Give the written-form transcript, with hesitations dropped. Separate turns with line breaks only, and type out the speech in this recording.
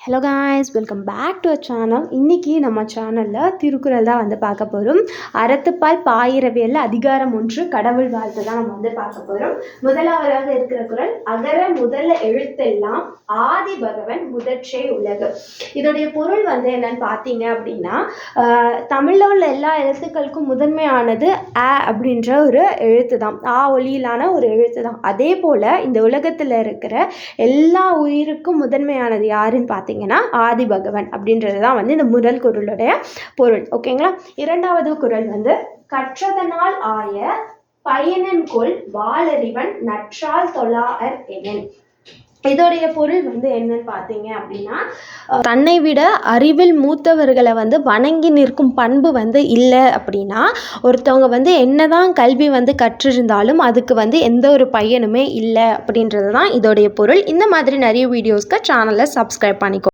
Hello guys, welcome back to a channel. இன்றைக்கி நம்ம சேனலில் திருக்குறள் தான் வந்து பார்க்க போகிறோம். அறத்துப்பால் பாயிரவியல் அதிகாரம் 1 கடவுள் வாழ்த்து தான் நம்ம வந்து பார்க்க போகிறோம். முதலாவதாக இருக்கிற குறள், அகர முதல எழுத்தெல்லாம் ஆதி பகவன் முதற்றே உலகு. இதோடைய பொருள் வந்து என்னன்னு பார்த்தீங்க அப்படின்னா, தமிழில் உள்ள எல்லா எழுத்துக்களுக்கும் முதன்மையானது அ அப்படின்ற ஒரு எழுத்து தான், ஆ ஒலியிலான ஒரு எழுத்து தான். அதே போல் இந்த உலகத்தில் இருக்கிற எல்லா உயிருக்கும் முதன்மையானது யாருன்னு பார்த்தீங்கன்னா ஆதி பகவன் அப்படின்றது தான் வந்து இந்த முதல் குறளுடைய பொருள். ஓகேங்களா. இரண்டாவது குறள் வந்து, கற்றதனால் ஆய பயனன்கொள் வாளறிவன் நற்றால் தொழாஅர் எனின். இதோடைய பொருள் வந்து என்னன்னு பார்த்தீங்க அப்படின்னா, தன்னை விட அறிவில் மூத்தவர்களை வந்து வணங்கி நிற்கும் பண்பு வந்து இல்லை அப்படின்னா ஒருத்தவங்க வந்து என்னதான் கல்வி வந்து கற்றிருந்தாலும் அதுக்கு வந்து எந்த ஒரு பயனுமே இல்லை அப்படின்றது தான் இதோடைய பொருள். இந்த மாதிரி நிறைய வீடியோஸ்க்கு சேனலை சப்ஸ்கிரைப் பண்ணிக்கோ.